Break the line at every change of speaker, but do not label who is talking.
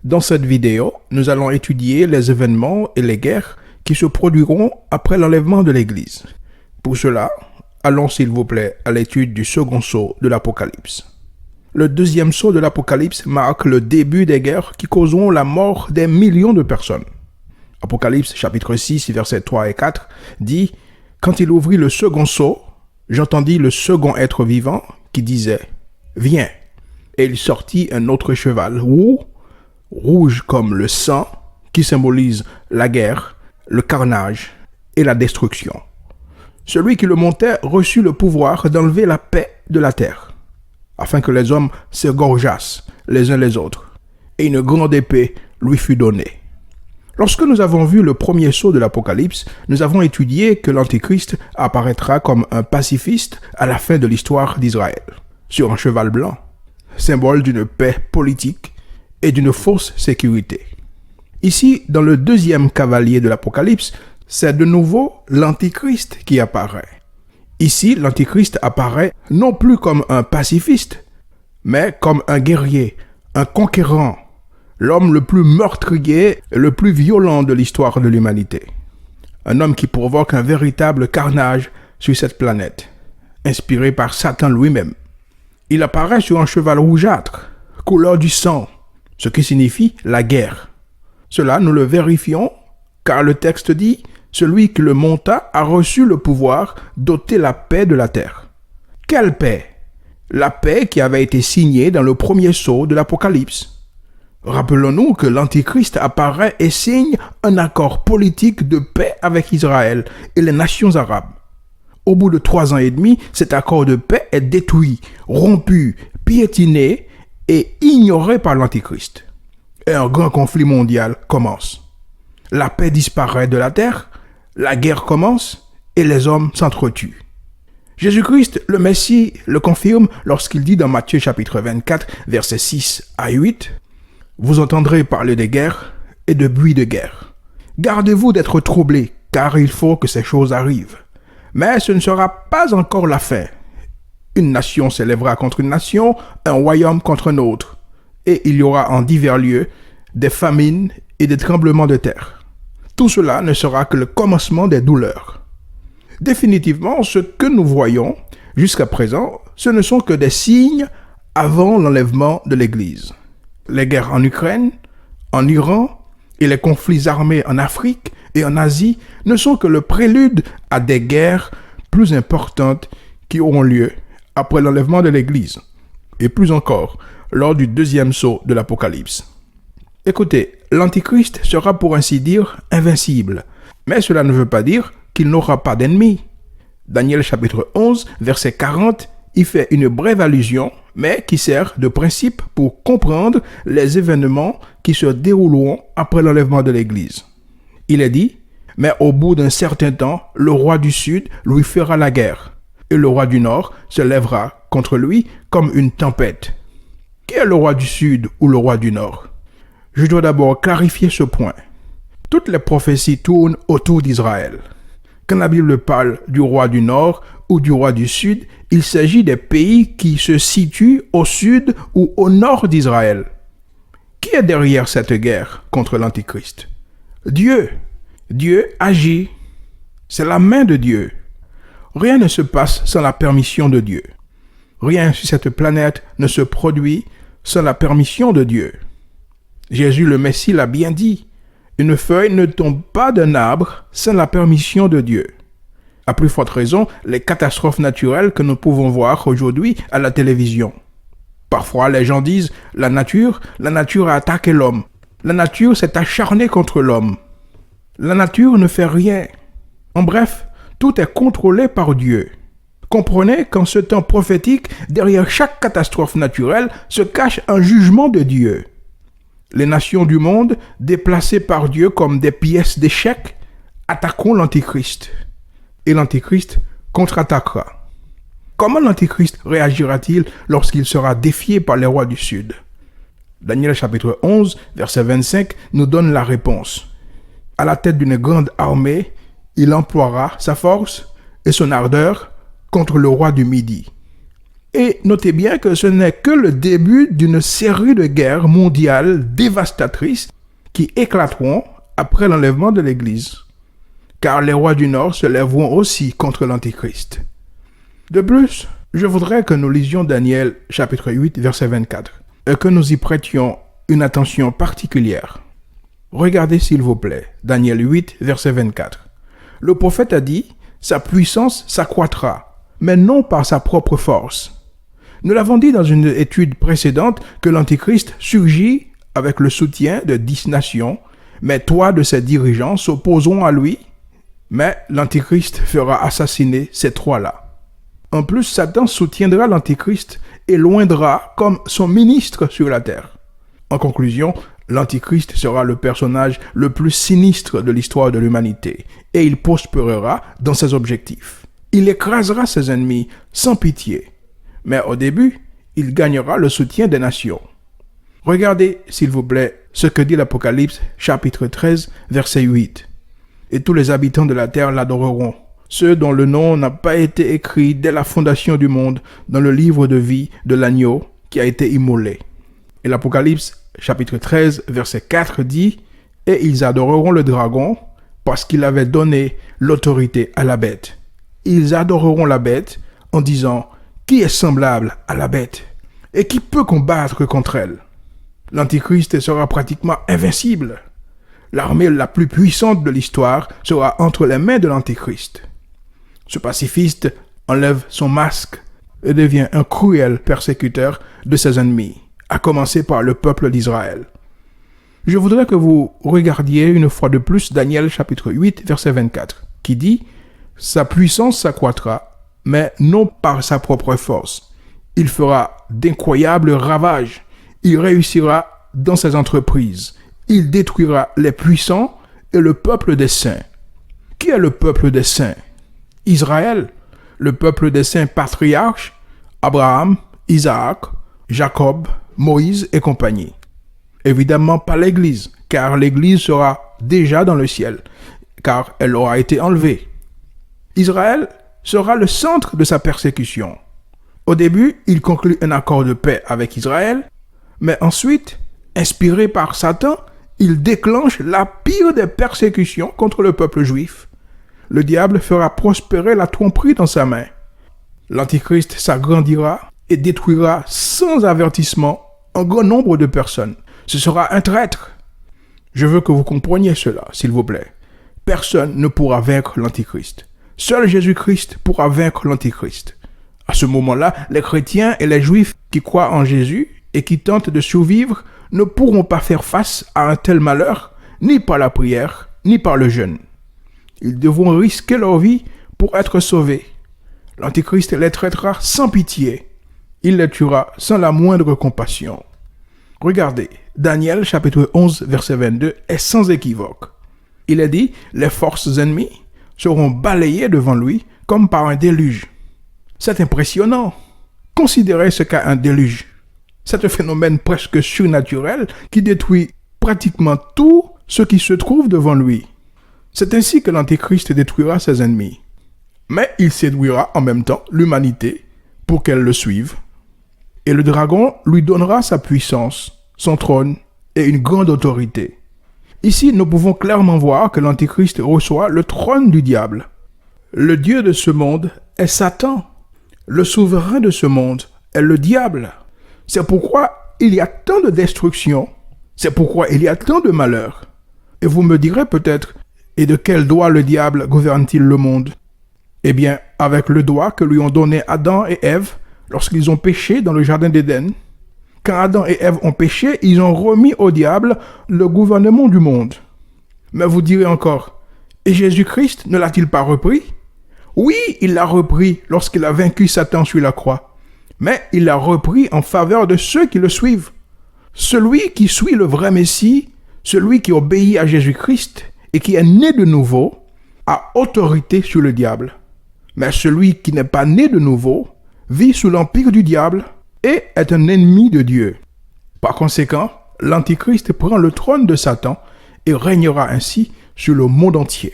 Dans cette vidéo, nous allons étudier les événements et les guerres qui se produiront après l'enlèvement de l'Église. Pour cela, allons s'il vous plaît à l'étude du second sceau de l'Apocalypse. Le deuxième sceau de l'Apocalypse marque le début des guerres qui causeront la mort des millions de personnes. Apocalypse chapitre 6, versets 3 et 4 dit « Quand il ouvrit le second sceau, j'entendis le second être vivant qui disait « Viens !» Et il sortit un autre cheval roux, rouge comme le sang, qui symbolise la guerre, le carnage et la destruction. Celui qui le montait reçut le pouvoir d'enlever la paix de la terre, afin que les hommes s'égorgeassent les uns les autres, et une grande épée lui fut donnée. Lorsque nous avons vu le premier sceau de l'Apocalypse, nous avons étudié que l'Antéchrist apparaîtra comme un pacifiste à la fin de l'histoire d'Israël, sur un cheval blanc, symbole d'une paix politique et d'une fausse sécurité. Ici, dans le deuxième cavalier de l'Apocalypse, c'est de nouveau l'Antichrist qui apparaît. Ici, l'Antichrist apparaît non plus comme un pacifiste, mais comme un guerrier, un conquérant, l'homme le plus meurtrier et le plus violent de l'histoire de l'humanité. Un homme qui provoque un véritable carnage sur cette planète, inspiré par Satan lui-même. Il apparaît sur un cheval rougeâtre, couleur du sang, ce qui signifie la guerre. Cela, nous le vérifions, car le texte dit « Celui qui le monta a reçu le pouvoir d'ôter la paix de la terre. » Quelle paix? La paix qui avait été signée dans le premier sceau de l'Apocalypse. Rappelons-nous que l'Antichrist apparaît et signe un accord politique de paix avec Israël et les nations arabes. Au bout de 3 ans et demi, cet accord de paix est détruit, rompu, piétiné et ignoré par l'Antichrist. Et un grand conflit mondial commence. La paix disparaît de la terre, la guerre commence et les hommes s'entretuent. Jésus-Christ, le Messie, le confirme lorsqu'il dit dans Matthieu chapitre 24, versets 6 à 8, « Vous entendrez parler de guerre et de bruit de guerre. Gardez-vous d'être troublés, car il faut que ces choses arrivent. Mais ce ne sera pas encore la fin. Une nation s'élèvera contre une nation, un royaume contre un autre. Et il y aura en divers lieux des famines et des tremblements de terre. Tout cela ne sera que le commencement des douleurs. » Définitivement, ce que nous voyons jusqu'à présent, ce ne sont que des signes avant l'enlèvement de l'Église. Les guerres en Ukraine, en Iran et les conflits armés en Afrique et en Asie ne sont que le prélude à des guerres plus importantes qui auront lieu après l'enlèvement de l'Église, et plus encore lors du deuxième sceau de l'Apocalypse. Écoutez, l'Antichrist sera pour ainsi dire invincible, mais cela ne veut pas dire qu'il n'aura pas d'ennemis. Daniel chapitre 11, verset 40, y fait une brève allusion, mais qui sert de principe pour comprendre les événements qui se dérouleront après l'enlèvement de l'Église. Il est dit, « Mais au bout d'un certain temps, le roi du Sud lui fera la guerre, et le roi du Nord se lèvera contre lui comme une tempête. » Qui est le roi du Sud ou le roi du Nord? Je dois d'abord clarifier ce point. Toutes les prophéties tournent autour d'Israël. Quand la Bible parle du roi du Nord ou du roi du Sud, il s'agit des pays qui se situent au sud ou au nord d'Israël. Qui est derrière cette guerre contre l'Antichrist? Dieu. Dieu agit. C'est la main de Dieu. Rien ne se passe sans la permission de Dieu. Rien sur cette planète ne se produit sans la permission de Dieu. Jésus le Messie l'a bien dit. Une feuille ne tombe pas d'un arbre sans la permission de Dieu. À plus forte raison, les catastrophes naturelles que nous pouvons voir aujourd'hui à la télévision. Parfois, les gens disent « la nature a attaqué l'homme. La nature s'est acharnée contre l'homme. » La nature ne fait rien. En bref, tout est contrôlé par Dieu. Comprenez qu'en ce temps prophétique, derrière chaque catastrophe naturelle se cache un jugement de Dieu. Les nations du monde, déplacées par Dieu comme des pièces d'échecs, attaqueront l'Antichrist. Et l'Antichrist contre-attaquera. Comment l'Antichrist réagira-t-il lorsqu'il sera défié par les rois du Sud? Daniel chapitre 11, verset 25 nous donne la réponse. À la tête d'une grande armée, il emploiera sa force et son ardeur contre le roi du Midi. Et notez bien que ce n'est que le début d'une série de guerres mondiales dévastatrices qui éclateront après l'enlèvement de l'Église. Car les rois du Nord se lèveront aussi contre l'Antichrist. De plus, je voudrais que nous lisions Daniel chapitre 8, verset 24, et que nous y prêtions une attention particulière. Regardez s'il vous plaît, Daniel 8, verset 24. Le prophète a dit, « Sa puissance s'accroîtra, mais non par sa propre force. » Nous l'avons dit dans une étude précédente que l'Antichrist surgit avec le soutien de 10 nations, mais 3 de ses dirigeants s'opposeront à lui, mais l'Antichrist fera assassiner ces 3-là. En plus, Satan soutiendra l'Antichrist et loindra comme son ministre sur la terre. En conclusion, l'Antichrist sera le personnage le plus sinistre de l'histoire de l'humanité et il prospérera dans ses objectifs. Il écrasera ses ennemis sans pitié. Mais au début, il gagnera le soutien des nations. Regardez, s'il vous plaît, ce que dit l'Apocalypse, chapitre 13, verset 8. « Et tous les habitants de la terre l'adoreront, ceux dont le nom n'a pas été écrit dès la fondation du monde dans le livre de vie de l'agneau qui a été immolé. » Et l'Apocalypse, chapitre 13, verset 4 dit « Et ils adoreront le dragon parce qu'il avait donné l'autorité à la bête. Ils adoreront la bête en disant « Qui est semblable à la bête et qui peut combattre contre elle ?» L'Antichrist sera pratiquement invincible. L'armée la plus puissante de l'histoire sera entre les mains de l'Antichrist. Ce pacifiste enlève son masque et devient un cruel persécuteur de ses ennemis, à commencer par le peuple d'Israël. Je voudrais que vous regardiez une fois de plus Daniel chapitre 8, verset 24, qui dit « Sa puissance s'accroîtra, mais non par sa propre force. Il fera d'incroyables ravages. Il réussira dans ses entreprises. Il détruira les puissants et le peuple des saints. » Qui est le peuple des saints? Israël, le peuple des saints patriarches, Abraham, Isaac, Jacob, Moïse et compagnie. Évidemment pas l'Église, car l'Église sera déjà dans le ciel, car elle aura été enlevée. Israël sera le centre de sa persécution. Au début, il conclut un accord de paix avec Israël, mais ensuite, inspiré par Satan, il déclenche la pire des persécutions contre le peuple juif. Le diable fera prospérer la tromperie dans sa main. L'Antichrist s'agrandira et détruira sans avertissement un grand nombre de personnes. Ce sera un traître. Je veux que vous compreniez cela, s'il vous plaît. Personne ne pourra vaincre l'Antichrist. Seul Jésus-Christ pourra vaincre l'Antichrist. À ce moment-là, les chrétiens et les juifs qui croient en Jésus et qui tentent de survivre ne pourront pas faire face à un tel malheur, ni par la prière, ni par le jeûne. Ils devront risquer leur vie pour être sauvés. L'Antichrist les traitera sans pitié. Il les tuera sans la moindre compassion. Regardez, Daniel chapitre 11, verset 22 est sans équivoque. Il est dit, les forces ennemies seront balayées devant lui comme par un déluge. C'est impressionnant. Considérez ce qu'est un déluge. C'est un phénomène presque surnaturel qui détruit pratiquement tout ce qui se trouve devant lui. C'est ainsi que l'Antéchrist détruira ses ennemis. Mais il séduira en même temps l'humanité pour qu'elle le suive. Et le dragon lui donnera sa puissance, son trône et une grande autorité. Ici, nous pouvons clairement voir que l'Antéchrist reçoit le trône du diable. Le Dieu de ce monde est Satan. Le souverain de ce monde est le diable. C'est pourquoi il y a tant de destruction. C'est pourquoi il y a tant de malheur. Et vous me direz peut-être, et de quel doigt le diable gouverne-t-il le monde? Eh bien, avec le doigt que lui ont donné Adam et Ève lorsqu'ils ont péché dans le jardin d'Éden. Quand Adam et Ève ont péché, ils ont remis au diable le gouvernement du monde. Mais vous direz encore, et Jésus-Christ ne l'a-t-il pas repris? Oui, il l'a repris lorsqu'il a vaincu Satan sur la croix. Mais il l'a repris en faveur de ceux qui le suivent. Celui qui suit le vrai Messie, celui qui obéit à Jésus-Christ et qui est né de nouveau, a autorité sur le diable. Mais celui qui n'est pas né de nouveau vit sous l'empire du diable et est un ennemi de Dieu. Par conséquent, l'Antichrist prend le trône de Satan et régnera ainsi sur le monde entier.